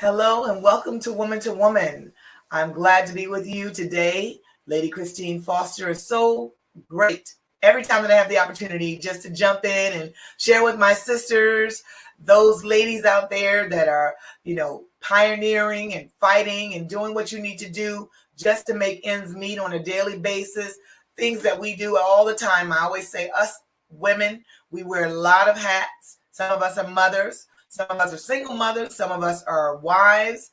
Hello and welcome to Woman to Woman. I'm glad to be with you today. Lady Christine Foster is so great every time that I have the opportunity just to jump in and share with my sisters, those ladies out there that are, pioneering and fighting and doing what you need to do just to make ends meet on a daily basis. Things that we do all the time. I always say, us women, we wear a lot of hats. Some of us are mothers. Some of us are single mothers. Some of us are wives.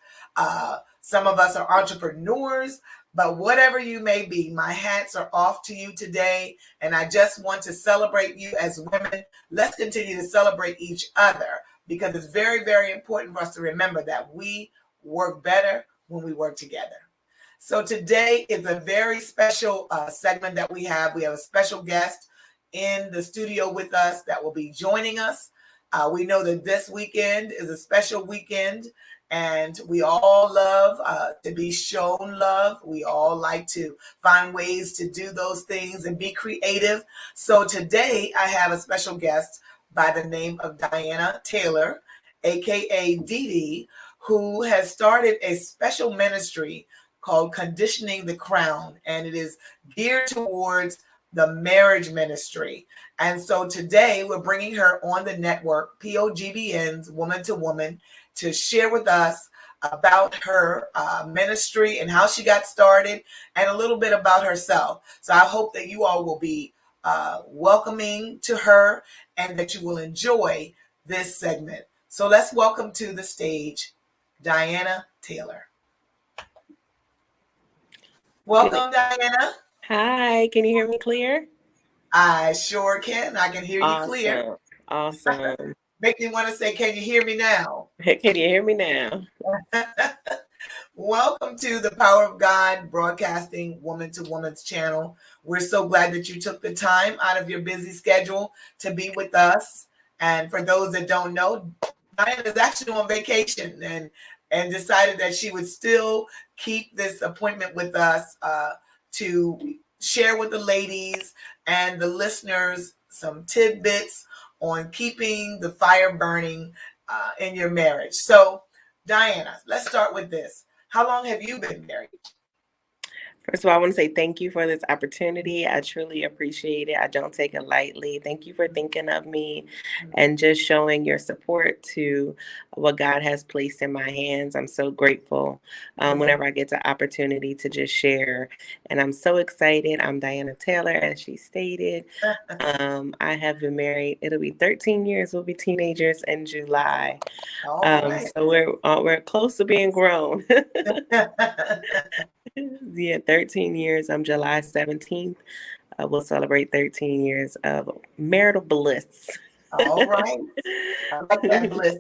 Some of us are entrepreneurs. But whatever you may be, my hats are off to you today. And I just want to celebrate you as women. Let's continue to celebrate each other because it's very, very important for us to remember that we work better when we work together. So today is a very special segment that we have. We have a special guest in the studio with us that will be joining us. We know that this weekend is a special weekend, and we all love to be shown love. We all like to find ways to do those things and be creative. So today I have a special guest by the name of Diana Taylor, aka Dee Dee, who has started a special ministry called Conditioning the Crown, and it is geared towards the marriage ministry. And so today we're bringing her on the network, POGBN's Woman to Woman, to share with us about her ministry and how she got started and a little bit about herself. So I hope that you all will be welcoming to her and that you will enjoy this segment. So let's welcome to the stage Diana Taylor. Welcome, Diana. Hi, can you hear me clear? I sure can. I can hear you clear. Awesome. Make me want to say, can you hear me now? Can you hear me now? Welcome to the Power of God Broadcasting Woman to Woman's channel. We're so glad that you took the time out of your busy schedule to be with us. And for those that don't know, Diana is actually on vacation and decided that she would still keep this appointment with us to share with the ladies and the listeners some tidbits on keeping the fire burning in your marriage. So, Diana, let's start with this. How long have you been married? First of all, I want to say thank you for this opportunity. I truly appreciate it. I don't take it lightly. Thank you for thinking of me and just showing your support to what God has placed in my hands. I'm so grateful whenever I get the opportunity to just share. And I'm so excited. I'm Diana Taylor, as she stated. I have been married. It'll be 13 years. We'll be teenagers in July. Right. So we're close to being grown. Yeah, 13 years. I'm July 17th. We'll celebrate 13 years of marital bliss. All right. I like that bliss.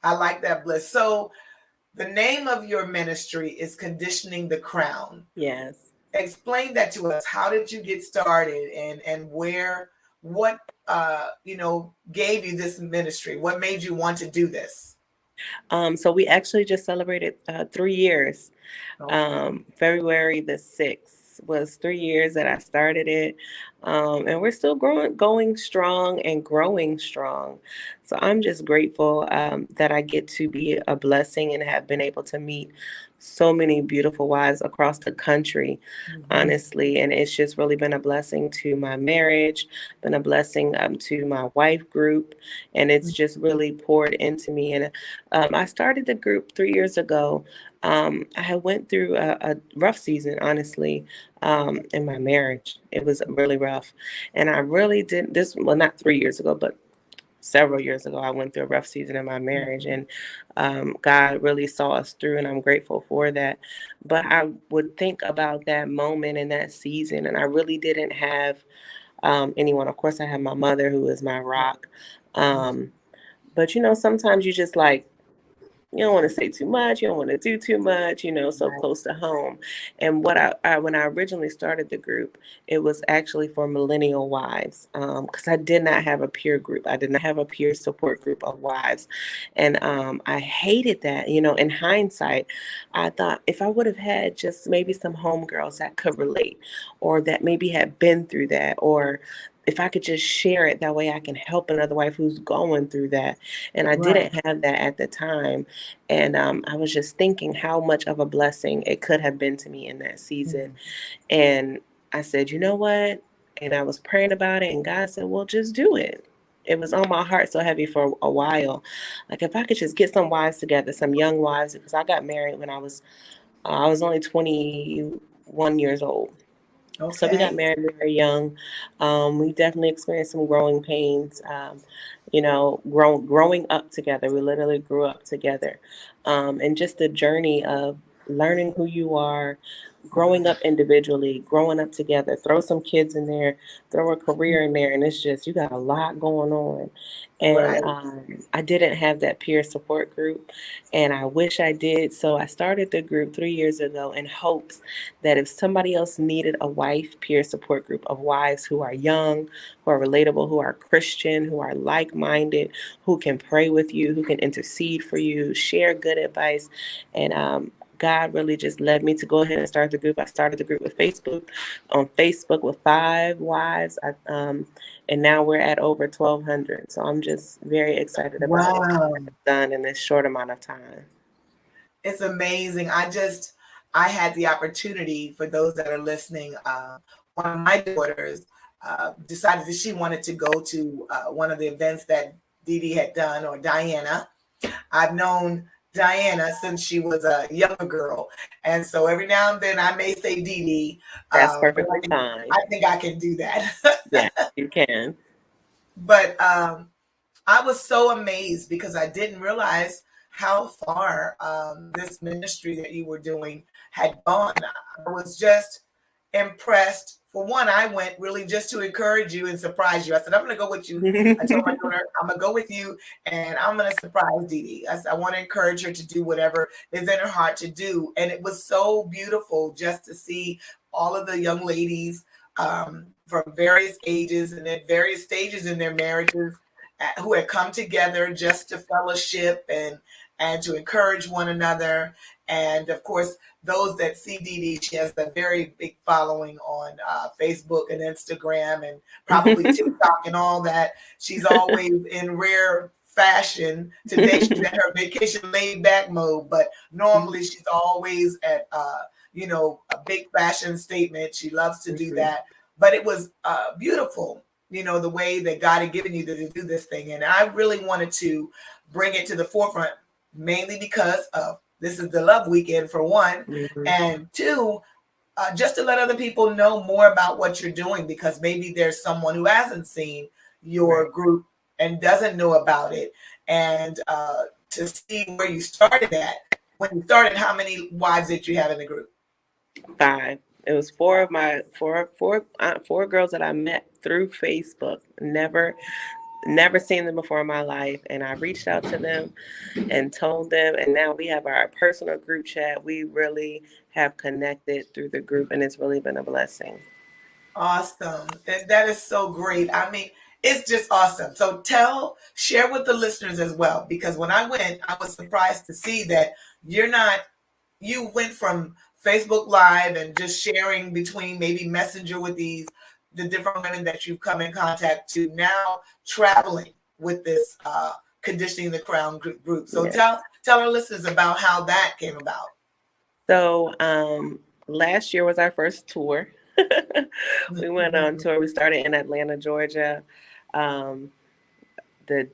I like that bliss. So the name of your ministry is Conditioning the Crown. Yes. Explain that to us. How did you get started and what gave you this ministry? What made you want to do this? So we actually just celebrated 3 years. February the 6th was 3 years that I started it. And we're still going strong and growing strong. So I'm just grateful that I get to be a blessing and have been able to meet so many beautiful wives across the country, honestly. And it's just really been a blessing to my marriage, been a blessing to my wife group. And it's just really poured into me. And I started the group 3 years ago. I had went through a rough season, honestly, in my marriage. It was really rough. And I really didn't, not 3 years ago, but several years ago, I went through a rough season in my marriage, and God really saw us through, and I'm grateful for that. But I would think about that moment and that season, and I really didn't have anyone. Of course, I had my mother, who is my rock. But, sometimes you just you don't want to say too much. You don't want to do too much, so close to home. And what I when I originally started the group, it was actually for millennial wives, because I did not have a peer group. I did not have a peer support group of wives. And I hated that. In hindsight, I thought if I would have had just maybe some homegirls that could relate, or that maybe had been through that, or if I could just share it, that way I can help another wife who's going through that. And I Right. didn't have that at the time. And I was just thinking how much of a blessing it could have been to me in that season. Mhm. And I said, you know what? And I was praying about it, and God said, well, just do it. It was on my heart so heavy for a while. Like, if I could just get some wives together, some young wives, because I got married when I was only 21 years old. So we got Okay. married very young. We definitely experienced some growing pains. Growing up together. We literally grew up together, and just the journey of learning who you are, growing up individually, growing up together. Throw some kids in there, throw a career in there, and it's just you got a lot going on. And Right. I didn't have that peer support group, and I wish I did. So I started the group 3 years ago in hopes that if somebody else needed a wife peer support group of wives who are young, who are relatable, who are Christian, who are like minded, who can pray with you, who can intercede for you, share good advice. And God really just led me to go ahead and start the group. I started the group with on Facebook with 5 wives. And now we're at over 1,200. So I'm just very excited about what God Wow. has done in this short amount of time. It's amazing. I had the opportunity, for those that are listening, one of my daughters decided that she wanted to go to one of the events that Dee Dee had done, or Diana. I've known Diana since she was a younger girl. And so every now and then I may say Dee Dee, That's but perfectly fine. I think I can do that. Yeah, you can. But I was so amazed because I didn't realize how far this ministry that you were doing had gone. I was just impressed. For one, I went really just to encourage you and surprise you. I said, I'm going to go with you. I told my daughter, I'm going to go with you and I'm going to surprise Dee Dee. I said, I want to encourage her to do whatever is in her heart to do. And it was so beautiful just to see all of the young ladies from various ages and at various stages in their marriages who had come together just to fellowship and to encourage one another. And of course, those that see Dee Dee, she has a very big following on Facebook and Instagram and probably TikTok and all that. She's always in rare fashion. Today she's at her vacation laid back mode, but normally she's always at a big fashion statement. She loves to do that. But it was beautiful, the way that God had given you to do this thing. And I really wanted to bring it to the forefront, mainly because of this is the love weekend, for one, and two, just to let other people know more about what you're doing, because maybe there's someone who hasn't seen your group and doesn't know about it. And to see where you started at. When you started, how many wives did you have in the group? 5. It was four girls that I met through Facebook. Never seen them before in my life, and I reached out to them and told them, and now we have our personal group chat. We really have connected through the group, and it's really been a blessing. Awesome. That is so great. I mean, it's just awesome. So share with the listeners as well, because when I went, I was surprised to see that you went from Facebook Live and just sharing between maybe Messenger with the different women that you've come in contact to, now traveling with this Conditioning the Crown group. So Yes. tell our listeners about how that came about. So last year was our first tour. We went on tour. We started in Atlanta, Georgia, the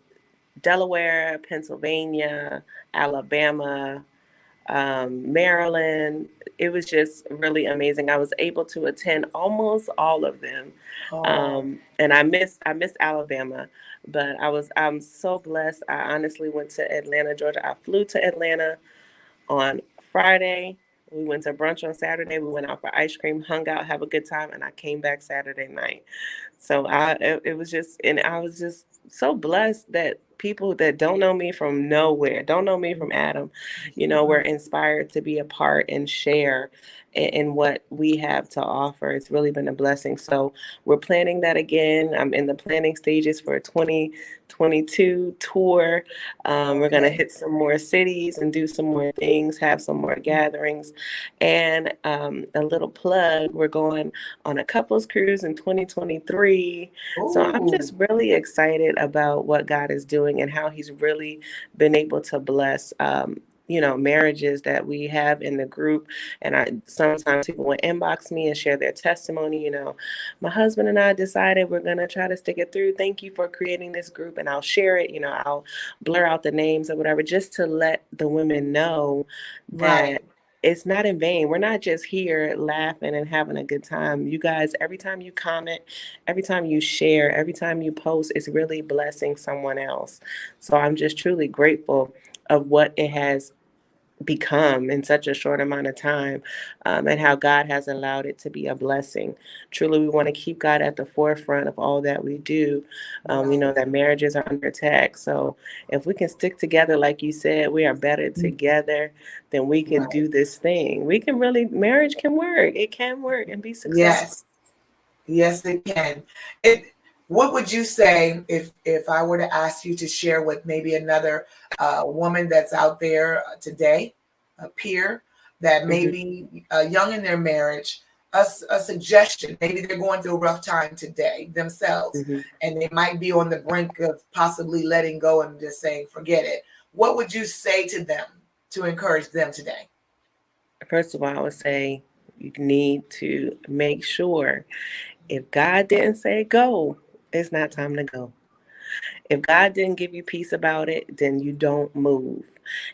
Delaware, Pennsylvania, Alabama, Maryland. It was just really amazing. I was able to attend almost all of them, and I missed Alabama, but I'm so blessed. I honestly went to Atlanta, Georgia. I flew to Atlanta on Friday. We went to brunch on Saturday. We went out for ice cream, hung out, have a good time, and I came back Saturday night. So it was just, and I was just so blessed that people that don't know me from nowhere, don't know me from Adam, we're inspired to be a part and share in what we have to offer. It's really been a blessing. So we're planning that again. I'm in the planning stages for a 2022 tour. We're going to Okay. hit some more cities and do some more things, have some more gatherings. And a little plug, we're going on a couples cruise in 2023. So I'm Oh, just really excited about what God is doing and how he's really been able to bless marriages that we have in the group. And I sometimes people will inbox me and share their testimony. My husband and I decided we're gonna try to stick it through. Thank you for creating this group, and I'll share it. I'll blur out the names or whatever, just to let the women know that right. it's not in vain. We're not just here laughing and having a good time. You guys, every time you comment, every time you share, every time you post, it's really blessing someone else. So I'm just truly grateful of what it has become in such a short amount of time, and how God has allowed it to be a blessing. Truly, we want to keep God at the forefront of all that we do. We Right. know that marriages are under attack. So if we can stick together, like you said, we are better together, then we can Right. do this thing. We can really, marriage can work. It can work and be successful. Yes. Yes, it can. It. What would you say if I were to ask you to share with maybe another woman that's out there today, a peer that may Hmm. be young in their marriage, a suggestion? Maybe they're going through a rough time today themselves, Hmm. and they might be on the brink of possibly letting go and just saying, "Forget it." What would you say to them to encourage them today? First of all, I would say you need to make sure if God didn't say go, it's not time to go. If God didn't give you peace about it, then you don't move.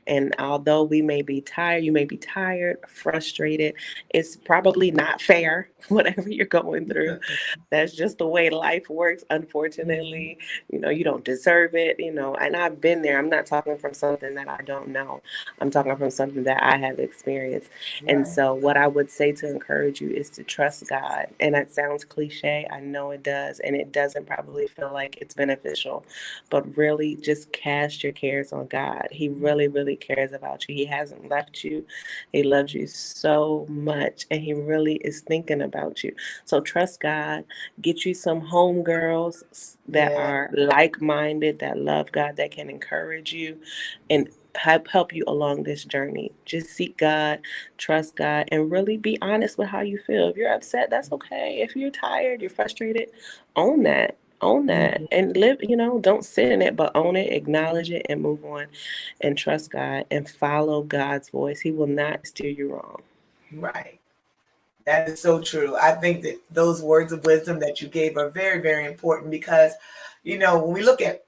And although we may be tired, you may be tired, frustrated, it's probably not fair, whatever you're going through. That's just the way life works, Mhm. unfortunately. You don't deserve it, and I've been there. I'm not talking from something that I don't know. I'm talking from something that I have experienced. And Right. so, what I would say to encourage you is to trust God. And that sounds cliche. I know it does. And it doesn't probably feel like it's beneficial, but really just cast your cares on God. He really, really cares about you. He hasn't left you. He loves you so much, and He really is thinking about you. So trust God. Get you some homegirls that Yeah. are like minded, that love God, that can encourage you and help you along this journey. Just seek God, trust God, and really be honest with how you feel. If you're upset, that's okay. If you're tired, you're frustrated, own that. Own that Mhm. and live, don't sit in it, but own it, acknowledge it, and move on and trust God and follow God's voice. He will not steer you wrong. Right. That is so true. I think that those words of wisdom that you gave are very, very important because, when we look at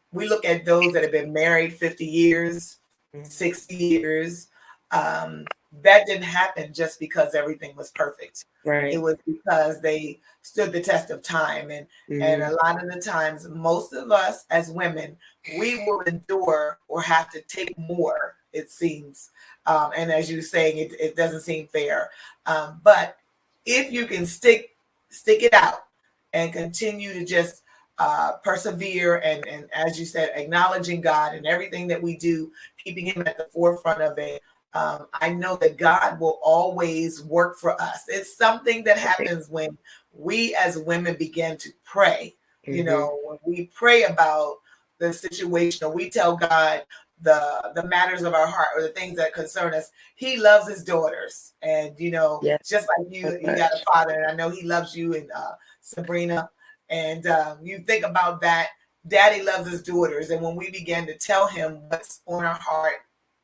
those that have been married 50 years, Mhm. 60 years, that didn't happen just because everything was perfect. It Right. was because they stood the test of time. And Hmm. a lot of the times, most of us as women, we will endure or have to take more, it seems. And as you're saying, it doesn't seem fair. But if you can stick it out and continue to just persevere and as you said, acknowledging God and everything that we do, keeping Him at the forefront of it. I know that God will always work for us. It's something that Right. happens when we as women begin to pray. Hmm. When we pray about the situation, or we tell God the matters of our heart or the things that concern us. He loves His daughters, and Yes, just like so you got a much. father, and I know He loves you and Sabrina, and you think about that. Daddy loves His daughters, and when we begin to tell Him what's on our heart,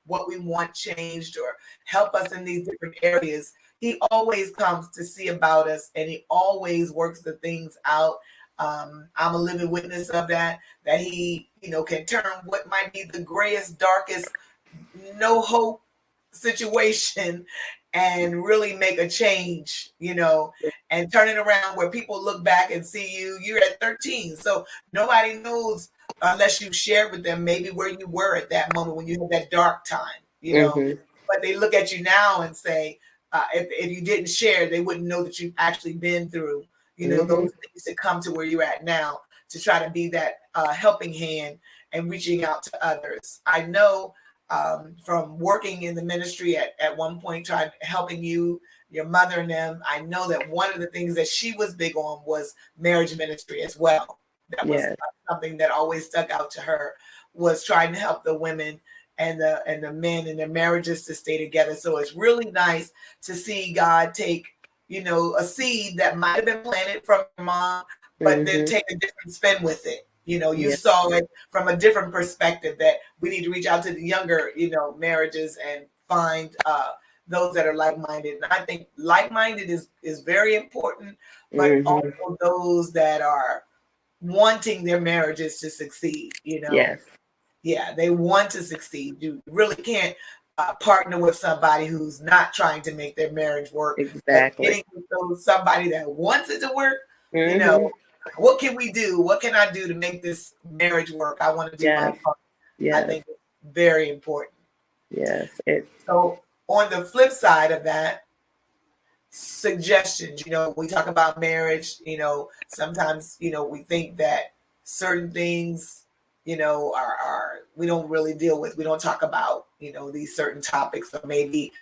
what we want changed, or help us in these different areas, He always comes to see about us, and He always works the things out. I'm a living witness of that. That He, can turn what might be the grayest, darkest, no hope situation and really make a change, and turn it around where people look back and see you're at 13. So nobody knows unless you share with them maybe where you were at that moment when you had that dark time. Hmm. But they look at you now and say, if you didn't share, they wouldn't know that you've actually been through, Hmm. those things to come to where you're at now, to try to be that helping hand and reaching out to others. I know from working in the ministry at one point, trying helping you, your mother and them, I know that one of the things that she was big on was marriage ministry as well. That was Yes. something that always stuck out to her, was trying to help the women and the men in their marriages to stay together. So it's really nice to see God take, a seed that might have been planted from your mom, but then Mm-hmm. take a different spin with it. You Yeah. saw it from a different perspective, that we need to reach out to the younger, marriages and find those that are like-minded. And I think like-minded is very important, but Mm-hmm. also those that are wanting their marriages to succeed. Yes. Yeah, they want to succeed. You really can't partner with somebody who's not trying to make their marriage work, but Exactly. getting with somebody that wants it to work. you Mm-hmm. know what can we do? What can I do to make this marriage work? I want to do my Yes. part. I Yes. think it's very important. Yes. It. So on the flip side of that, suggestions. We talk about marriage. Sometimes we think that certain things are we don't really deal with. We don't talk about these certain topics. Or maybe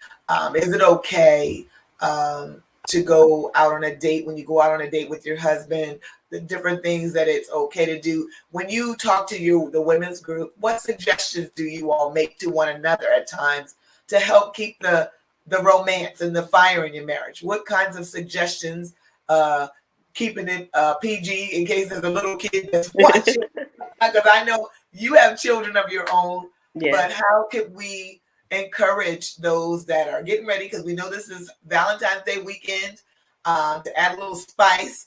is it okay to go out on a date? When you go out on a date with your husband, the different things that it's okay to do. When you talk to the women's group, what suggestions do you all make to one another at times to help keep the romance and the fire in your marriage? What kinds of suggestions, keeping it PG in case there's a little kid that's watching? Because I know you have children of your own, but Yes. how could we encourage those that are getting ready? Because we know this is Valentine's Day weekend, to add a little spice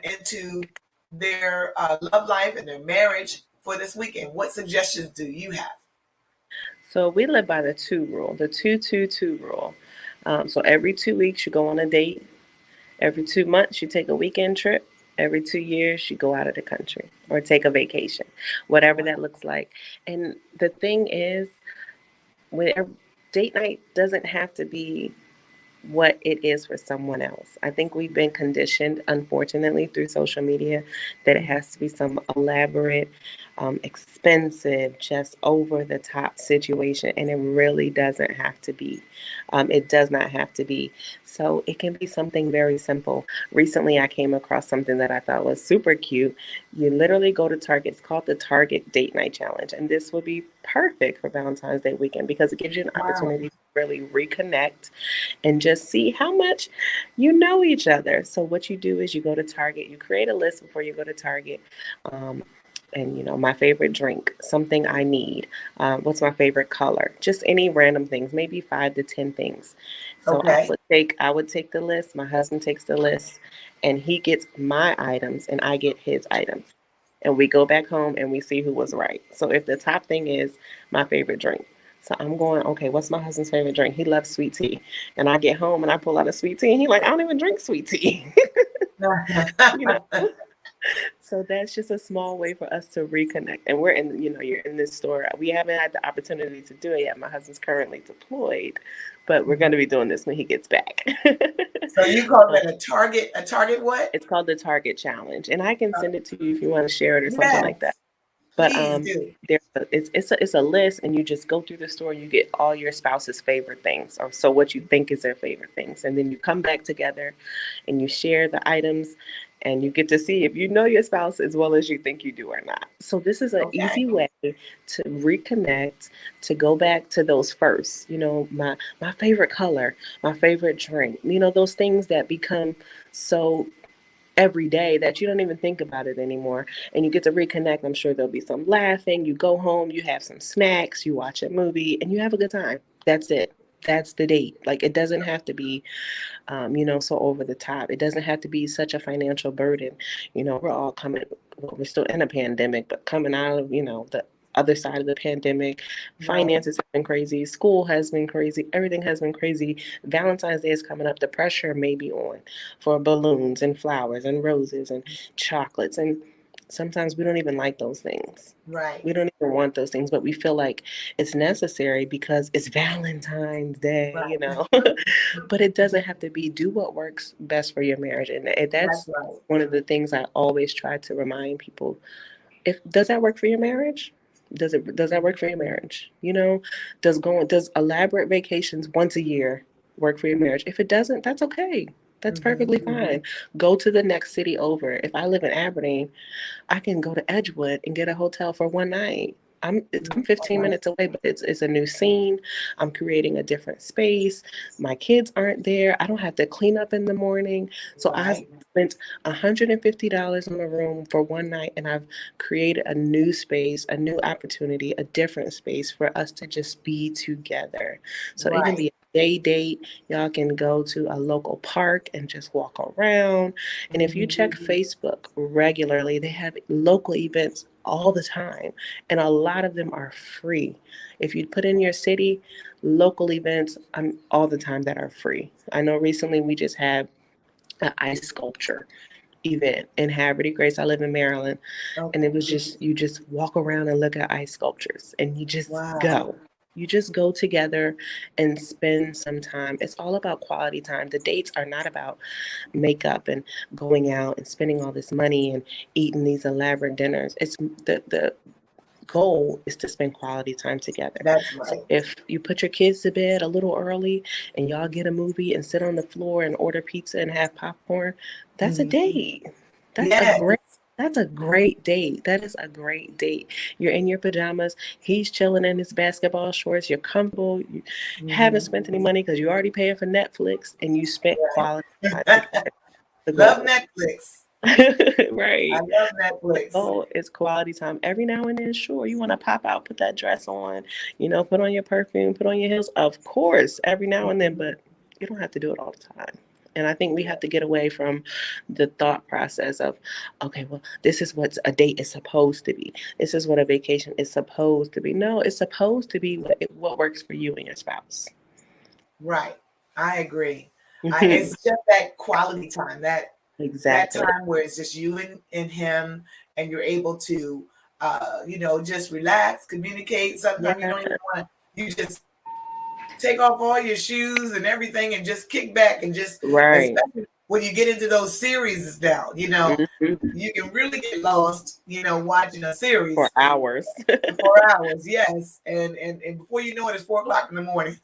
into their love life and their marriage for this weekend. What suggestions do you have? So we live by the two rule, the 2-2-2 rule. So every 2 weeks you go on a date. Every 2 months you take a weekend trip. Every 2 years you go out of the country or take a vacation, whatever that looks like. And the thing is, when date night doesn't have to be what it is for someone else. I think we've been conditioned, unfortunately, through social media, that it has to be some elaborate, expensive, just over the top situation, and it really doesn't have to be. It does not have to be. So it can be something very simple. Recently, I came across something that I thought was super cute. You literally go to Target. It's called the Target Date Night Challenge, and this would be perfect for Valentine's Day weekend because it gives you an Wow. opportunity to really reconnect and just see how much you know each other. So what you do is you go to Target, you create a list before you go to Target. Um, and my favorite drink, something I need, what's my favorite color, just any random things, maybe 5 to 10 things. So I Okay. would take the list, my husband takes the list, and he gets my items and I get his items. And we go back home and we see who was right. So if the top thing is my favorite drink, so I'm going, okay, what's my husband's favorite drink? He loves sweet tea. And I get home and I pull out a sweet tea and he's like, I don't even drink sweet tea. you know? So that's just a small way for us to reconnect. And we're in, you're in this store. We haven't had the opportunity to do it yet. My husband's currently deployed, but we're going to be doing this when he gets back. So you call it a target? A target what? It's called the Target Challenge. And I can send it to you if you want to share it or something like that. Yes, But please do. it's a list, and you just go through the store. You get all your spouse's favorite things, or so what you think is their favorite things, and then you come back together, and you share the items, and you get to see if you know your spouse as well as you think you do or not. So this is an Okay. easy way to reconnect, to go back to those first. My favorite color, my favorite drink. Those things that become so every day that you don't even think about it anymore, and you get to reconnect. I'm sure there'll be some laughing. You go home, you have some snacks, you watch a movie, and you have a good time. That's it. That's the date. Like, it doesn't have to be so over the top. It doesn't have to be such a financial burden. We're all we're still in a pandemic, but coming out of the other side of the pandemic, Right. finances have been crazy, school has been crazy, everything has been crazy. Valentine's Day is coming up. The pressure may be on for balloons and flowers and roses and chocolates, and sometimes we don't even like those things. Right. We don't even want those things, but we feel like it's necessary because it's Valentine's Day, Right. But it doesn't have to be. Do what works best for your marriage. And That's that's right. one of the things I always try to remind people. If does that work for your marriage? Does that work for your marriage? You know, does elaborate vacations once a year work for your marriage? If it doesn't, that's okay. That's Mm-hmm. perfectly fine. Go to the next city over. If I live in Aberdeen, I can go to Edgewood and get a hotel for one night. I'm 15 minutes away, but it's a new scene. I'm creating a different space. My kids aren't there. I don't have to clean up in the morning. So I've Right. spent $150 on a room for one night, and I've created a new space, a new opportunity, a different space for us to just be together. So it can Right. be a day date. Y'all can go to a local park and just walk around. And if you Mm-hmm. check Facebook regularly, they have local events all the time, and a lot of them are free. If you put in your city, local events all the time that are free. I know recently we just had an ice sculpture event in Haverty Grace. I live in Maryland, and it Okay. was just you just walk around and look at ice sculptures, and you just Wow. go. You just go together and spend some time. It's all about quality time. The dates are not about makeup and going out and spending all this money and eating these elaborate dinners. It's the goal is to spend quality time together. That's So right. if you put your kids to bed a little early and y'all get a movie and sit on the floor and order pizza and have popcorn, that's a Mm-hmm. date. That's a Yes. great date. That is a great date. You're in your pajamas. He's chilling in his basketball shorts. You're comfortable. You haven't Mm-hmm. spent any money because you're already paying for Netflix, and you spent quality time Right. together. The Love goal. Netflix. I Right. love The Netflix. goal is quality time. Every now and then, sure, you want to pop out, put that dress on, put on your perfume, put on your heels. Of course, every now and then, but you don't have to do it all the time. And I think we have to get away from the thought process of, okay, well, this is what a date is supposed to be. This is what a vacation is supposed to be. No, it's supposed to be what works for you and your spouse. Right. I agree. It's just that quality time, that Exactly. time where it's just you and him, and you're able to, just relax, communicate. Sometimes you Yeah. don't even want to. You just take off all your shoes and everything and just kick back and just, Right. especially when you get into those series now, Mhm. you can really get lost, watching a For series hours. for 4 hours. Yes. And before you know it, it's 4 o'clock in the morning.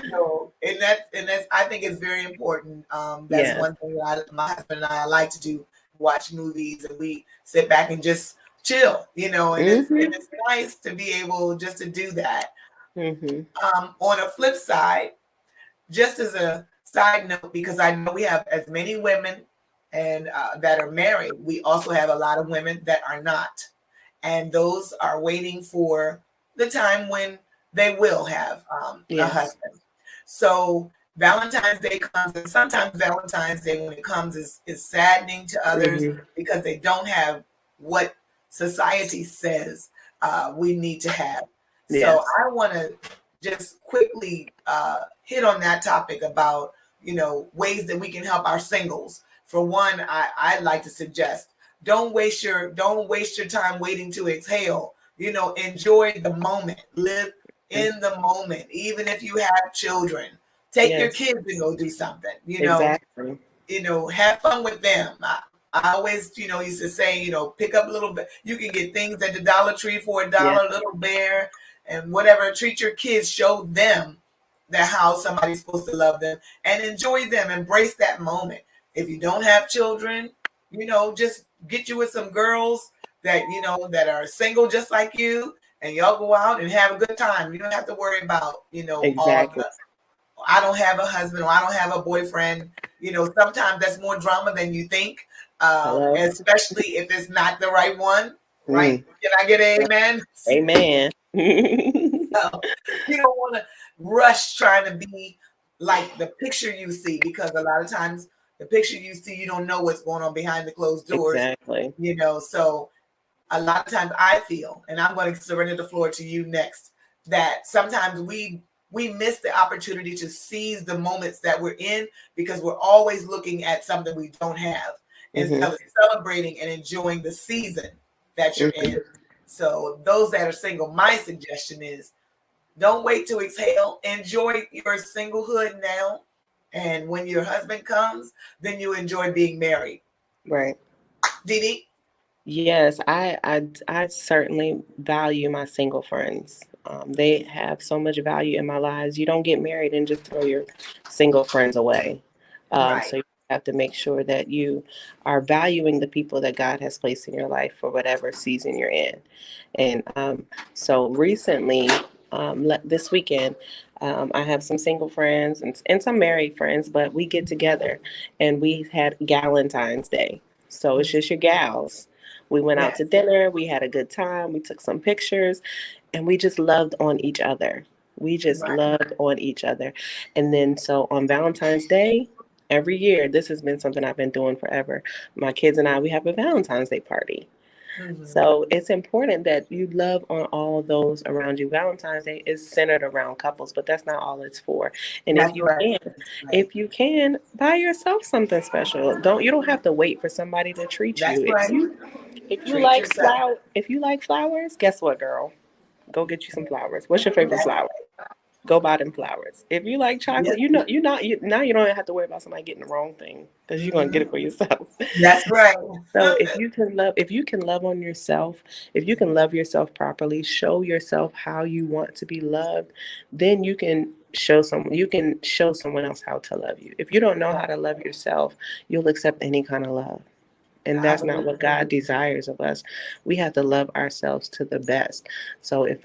So, and that's I think it's very important. That's Yes. one thing that my husband and I like to do: watch movies, and we sit back and just chill, and Mhm. it's nice to be able just to do that. Mhm. On a flip side, just as a side note, because I know we have as many women and that are married, we also have a lot of women that are not, and those are waiting for the time when they will have a Yes. husband. So Valentine's Day comes, and sometimes Valentine's Day, when it comes, is saddening to others Mhm. because they don't have what society says we need to have. So Yes. I want to just quickly hit on that topic about ways that we can help our singles. For one, I'd like to suggest don't waste your time waiting to exhale. Enjoy the moment. Live Mhm. in the moment. Even if you have children, take your Yes. kids and go do something. Exactly. Have fun with them. I always, used to say, pick up a little bit. You can get things at the Dollar Tree for Yes. $1, little bear, and whatever. Treat your kids. Show them that how somebody's supposed to love them and enjoy them. Embrace that moment. If you don't have children, just get you with some girls that are single just like you, and y'all go out and have a good time. You don't have to worry about, all Exactly. the I don't have a husband or I don't have a boyfriend. Sometimes that's more drama than you think, Hello. especially if it's not the right one, right? Mm. Can I get an amen? Amen. So you don't want to rush trying to be like the picture you see, because a lot of times the picture you see, you don't know what's going on behind the closed doors, Exactly. So a lot of times I feel, and I'm going to surrender the floor to you next, that sometimes we miss the opportunity to seize the moments that we're in because we're always looking at something we don't have Mhm. instead of celebrating and enjoying the season that you're in. Mhm. So those that are single, my suggestion is don't wait to exhale. Enjoy your singlehood now. And when your husband comes, then you enjoy being married. Right. Dee Dee? Yes, I certainly value my single friends. They have so much value in my lives. You don't get married and just throw your single friends away. Right. So you have to make sure that you are valuing the people that God has placed in your life for whatever season you're in. And so recently, this weekend, I have some single friends and some married friends, but we get together and we had Galentine's Day. So it's just your gals. We went out Yes. to dinner, we had a good time, we took some pictures, and we just loved on each other. We just Right. loved on each other. And then, so on Valentine's Day, every year, this has been something I've been doing forever. My kids and I, we have a Valentine's Day party. Hmm. So it's important that you love on all those around you. Valentine's Day is centered around couples, but that's not all it's for. And That's right. Right. if you can, buy yourself something special. You don't have to wait for somebody to treat That's you. right. If you Treat like yourself. flowers, guess what, girl? Go get you some flowers. What's your favorite That's, flower? Go buy them flowers. If you like yeah. chocolate, now you don't have to worry about somebody getting the wrong thing because you're gonna get Hmm. it for yourself. That's right. So if you can love on yourself, if you can love yourself properly, show yourself how you want to be loved, then you can show someone else how to love you. If you don't know how to love yourself, you'll accept any kind of love. And I that's not believe. what God desires of us. We have to love ourselves to the best. So if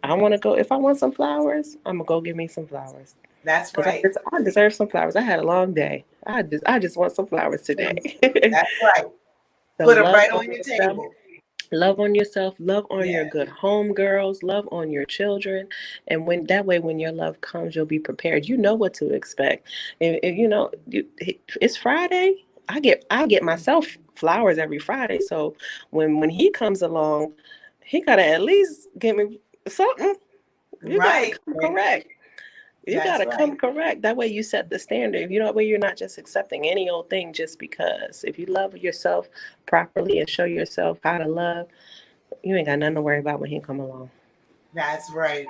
I want some flowers, I'm gonna go get me some flowers That's because right. I deserve some flowers. I had a long day. I just want some flowers today. That's right. So Put them love right on on your yourself. table. Love on yourself, love on your Yeah. good home girls, love on your children. And when your love comes, you'll be prepared. You know what to expect. And it's Friday. I get myself flowers every Friday. So when he comes along, he gotta at least give me something. You gotta Right. come correct. You That's gotta right. come correct. That way you set the standard. You know, that way you're not just accepting any old thing just because. If you love yourself properly and show yourself how to love, you ain't got nothing to worry about when he come along. That's right.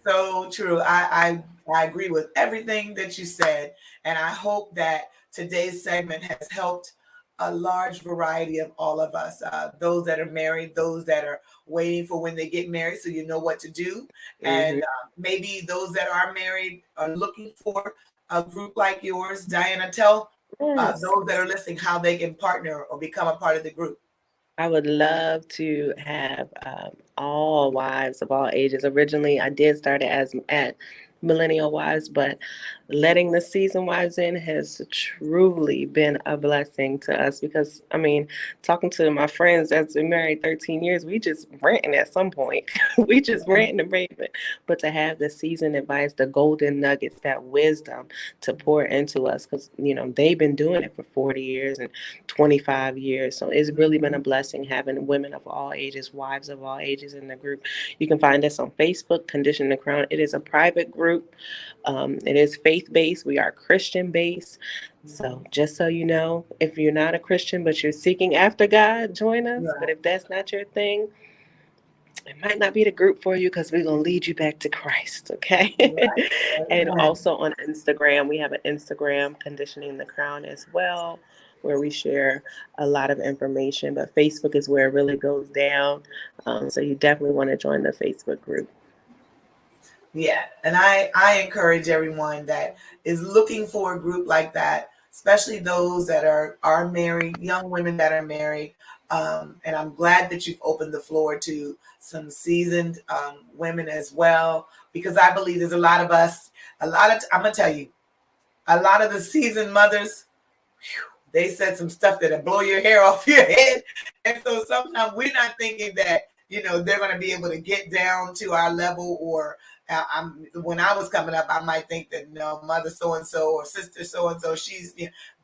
So true. I agree with everything that you said, and I hope that today's segment has helped a large variety of all of us. Those that are married, those that are waiting for when they get married, so you know what to do, Hmm. and maybe those that are married are looking for a group like yours. Diana, tell Yes. those that are listening how they can partner or become a part of the group. I would love to have all wives of all ages. Originally, I did start it as at millennial wives, but letting the season wives in has truly been a blessing to us because, I mean, talking to my friends that's been married 13 years, we just ranting at some point. We just ranting and raving. But to have the seasoned advice, the golden nuggets, that wisdom to pour into us because, they've been doing it for 40 years and 25 years. So it's really been a blessing having women of all ages, wives of all ages in the group. You can find us on Facebook, Condition the Crown. It is a private group. It is faith based. We are Christian based. So just so you know, if you're not a Christian but you're seeking after God, join us. But Right, if that's not your thing, it might not be the group for you because we're going to lead you back to Christ, okay? right. And Amen. also on Instagram, we have an Instagram, Conditioning the Crown, as well, where we share a lot of information. But Facebook is where it really goes down. So you definitely want to join the Facebook group. Yeah, and I encourage everyone that is looking for a group like that, especially those that are married, young women that are married. And I'm glad that you've opened the floor to some seasoned women as well, because I believe there's a lot of us. I'm gonna tell you, a lot of the seasoned mothers, they said some stuff that'll blow your hair off your head. And so sometimes we're not thinking that, they're going to be able to get down to our level. Or when I was coming up, I might think that, no, mother so and so or sister so and so,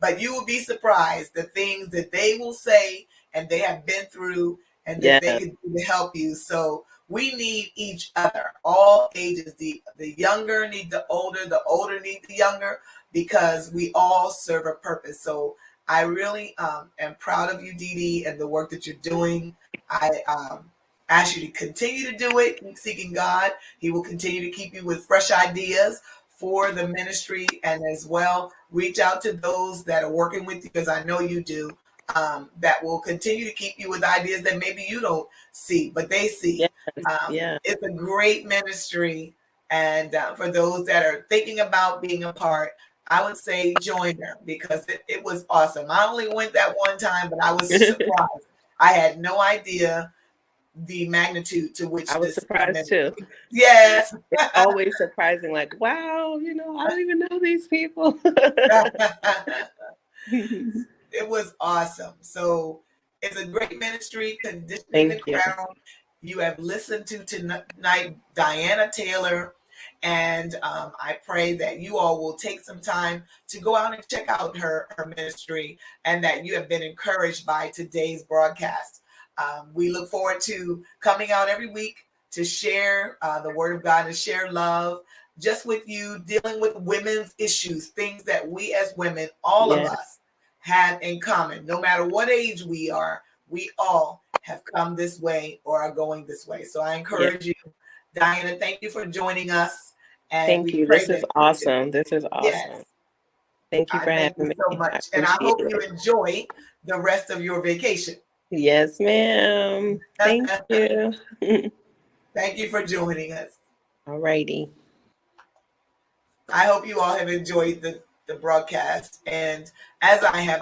but you will be surprised the things that they will say and they have been through and that they Yeah. could do to help you. So we need each other, all ages. The younger need the older need the younger, because we all serve a purpose. So I really am proud of you, Dee Dee, and the work that you're doing. I ask you to continue to do it. Keep seeking God. He will continue to keep you with fresh ideas for the ministry, and as well reach out to those that are working with you, because I know you do. that will continue to keep you with ideas that maybe you don't see, but they see. Yeah. It's a great ministry. And for those that are thinking about being a part, I would say join them because it was awesome. I only went that one time, but I was surprised. I had no idea the magnitude to which I was this surprised too. Yes. It's always surprising, like, wow, I don't even know these people. It was awesome. So it's a great ministry, Conditioning the Thank you. Crown. You have listened to tonight Diana Taylor, and I pray that you all will take some time to go out and check out her ministry, and that you have been encouraged by today's broadcast. We look forward to coming out every week to share the Word of God and share love just with you, dealing with women's issues, things that we as women, all of us, have in common. No matter what age we are, we all have come this way or are going this way. So I encourage you, Diana, thank you for joining us. And Thank we you. pray This is that awesome. This is yes, awesome. Thank you I for thank having you me. so I much. And I appreciate hope you it. enjoy the rest of your vacation. Yes, ma'am. Thank you. Thank you for joining us. All righty. I hope you all have enjoyed the broadcast. And as I have,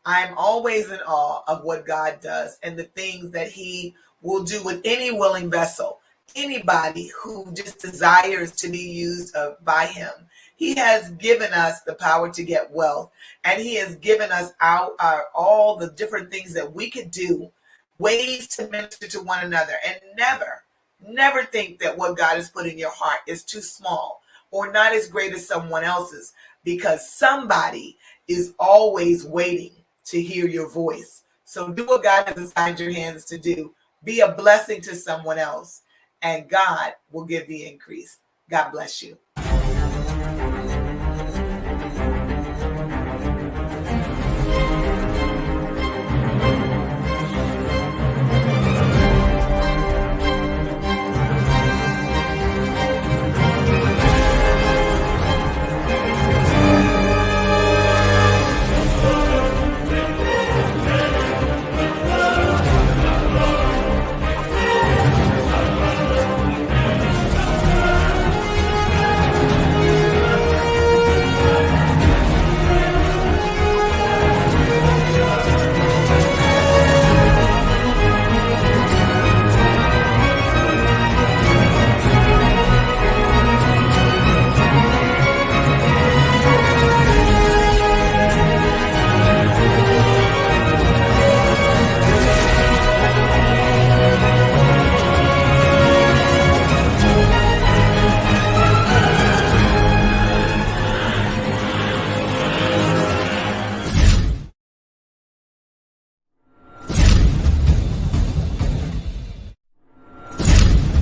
I'm always in awe of what God does and the things that He will do with any willing vessel, anybody who just desires to be used by Him. He has given us the power to get wealth, and He has given us all the different things that we could do, ways to minister to one another, and never think that what God has put in your heart is too small or not as great as someone else's, because somebody is always waiting to hear your voice. So do what God has assigned your hands to do. Be a blessing to someone else, and God will give the increase. God bless you.